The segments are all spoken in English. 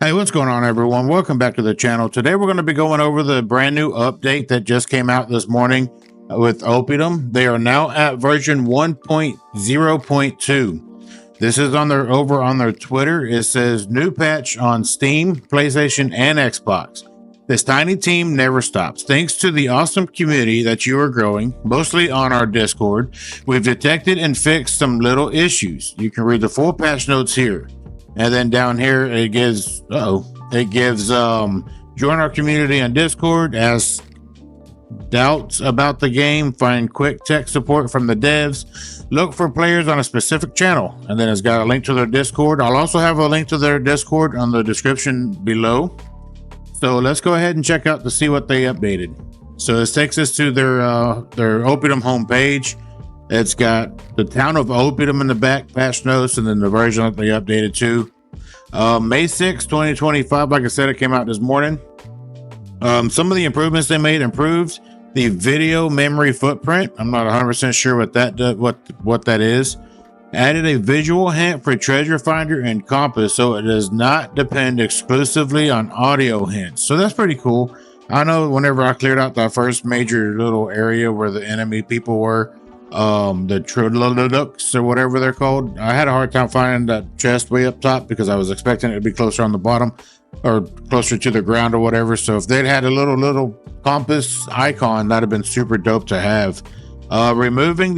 Hey, what's going on, everyone? Welcome back to the channel. Today we're going to be going over the brand new update that just came out this morning with Oppidum. They are now at version 1.0.2. This is on their over on their Twitter. It says new patch on Steam, PlayStation, and Xbox. This tiny team never stops. Thanks to the awesome community that you are growing, mostly on our Discord, we've detected and fixed some little issues. You can read the full patch notes here. And then down here, it gives, join our community on Discord, ask doubts about the game, find quick tech support from the devs, look for players on a specific channel. And then it's got a link to their Discord. I'll also have a link to their Discord on the description below. So let's go ahead and check out to see what they updated. So this takes us to their Oppidum homepage. It's got the town of Oppidum in the back, patch notes, and then the version that they updated to. May 6, 2025, like I said, it came out this morning. Some of the improvements they made improved the video memory footprint. I'm not 100% sure what that is. Added a visual hint for treasure finder and compass, so it does not depend exclusively on audio hints. So that's pretty cool. I know whenever I cleared out that first major little area where the enemy people were, the Trudlooks or whatever they're called, I had a hard time finding that chest way up top because I was expecting it to be closer on the bottom or closer to the ground or whatever. So if they'd had a little compass icon, that'd have been super dope to have. Removing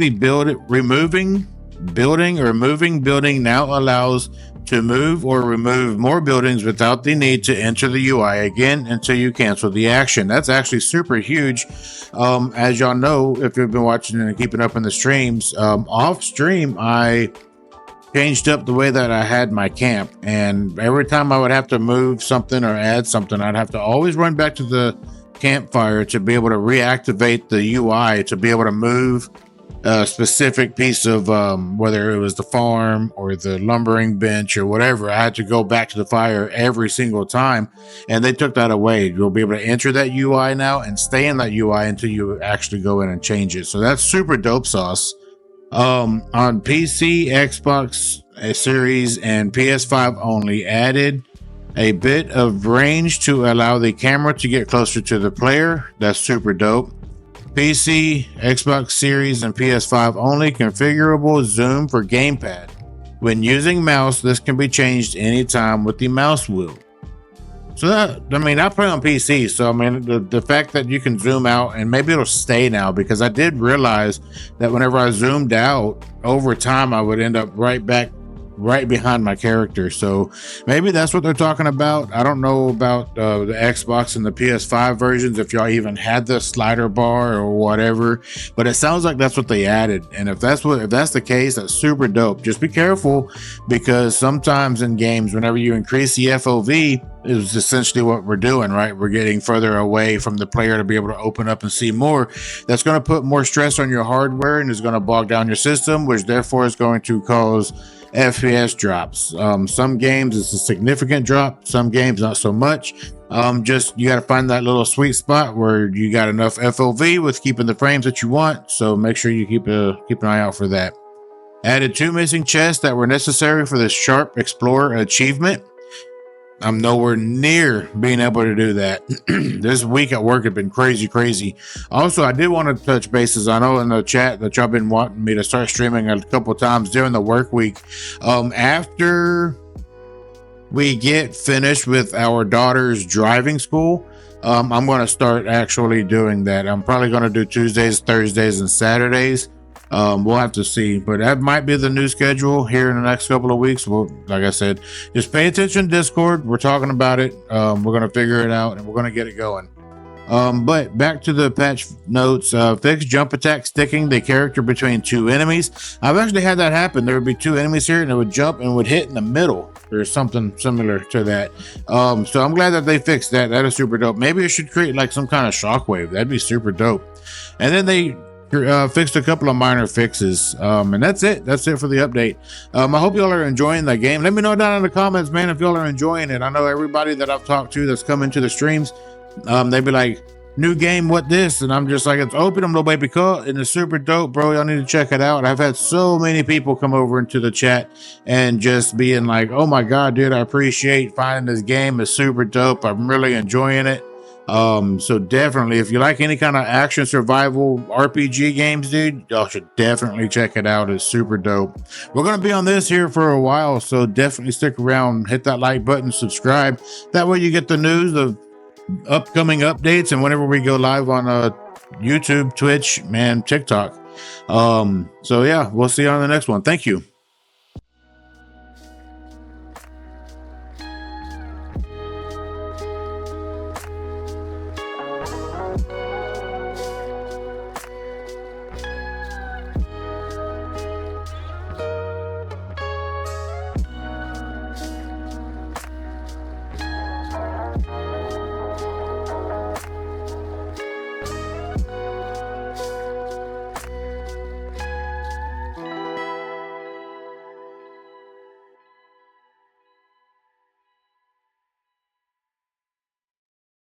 building now allows to move or remove more buildings without the need to enter the UI again until you cancel the action. That's actually super huge. As y'all know, if you've been watching and keeping up in the streams, off stream, I changed up the way that I had my camp. And every time I would have to move something or add something, I'd have to always run back to the campfire to be able to reactivate the UI, to be able to move a specific piece of whether it was the farm or the lumbering bench or whatever. I had to go back to the fire every single time, and they took that away. You'll be able to enter that UI now and stay in that UI until you actually go in and change it. So that's super dope sauce. On PC, Xbox Series, and PS5 only, added a bit of range to allow the camera to get closer to the player. That's super dope. PC, Xbox Series, and PS5 only, configurable zoom for gamepad. When using mouse, this can be changed anytime with the mouse wheel. So that, I mean, I play on PC, so I mean, the fact that you can zoom out, and maybe it'll stay now, because I did realize that whenever I zoomed out over time, I would end up right behind my character. So maybe that's what they're talking about. I don't know about the Xbox and the PS5 versions, if y'all even had the slider bar or whatever, but it sounds like that's what they added. And if that's the case, that's super dope. Just be careful, because sometimes in games, whenever you increase the FOV, is essentially what we're doing, right? We're getting further away from the player to be able to open up and see more. That's going to put more stress on your hardware and is going to bog down your system, which therefore is going to cause FPS drops. Some games it's a significant drop, some games not so much. Just you got to find that little sweet spot where you got enough FOV with keeping the frames that you want. So make sure you keep an eye out for that. Added 2 missing chests that were necessary for the Sharp Explorer achievement. I'm nowhere near being able to do that. This week at work has been crazy. Also, I did want to touch bases. I know in the chat that y'all been wanting me to start streaming a couple times during the work week. After we get finished with our daughter's driving school, I'm going to start actually doing that. I'm probably going to do Tuesdays, Thursdays, and Saturdays. We'll have to see, but that might be the new schedule here in the next couple of weeks. Well, like I said, just pay attention to Discord. We're talking about it. We're going to figure it out and we're going to get it going. But back to the patch notes. Fix jump attack sticking the character between 2 enemies. I've actually had that happen. There would be 2 enemies here and it would jump and would hit in the middle. There's something similar to that. So I'm glad that they fixed that. That is super dope. Maybe it should create like some kind of shockwave. That'd be super dope. And then they fixed a couple of minor fixes, and that's it for the update. I hope y'all are enjoying the game. Let me know down in the comments, man, if y'all are enjoying it. I know everybody that I've talked to that's come into the streams, they'd be like, new game, what this? And I'm just like, it's Oppidum Building, baby, cool, and it's super dope, bro. Y'all need to check it out. I've had so many people come over into the chat and just being like, oh my god, dude, I appreciate finding this game. It's super dope. I'm really enjoying it. So definitely, if you like any kind of action survival RPG games, dude, y'all should definitely check it out. It's super dope. We're gonna be on this here for a while, so definitely stick around, hit that like button, subscribe. That way you get the news of upcoming updates and whenever we go live on YouTube, Twitch, man, TikTok. So yeah, we'll see you on the next one. Thank you.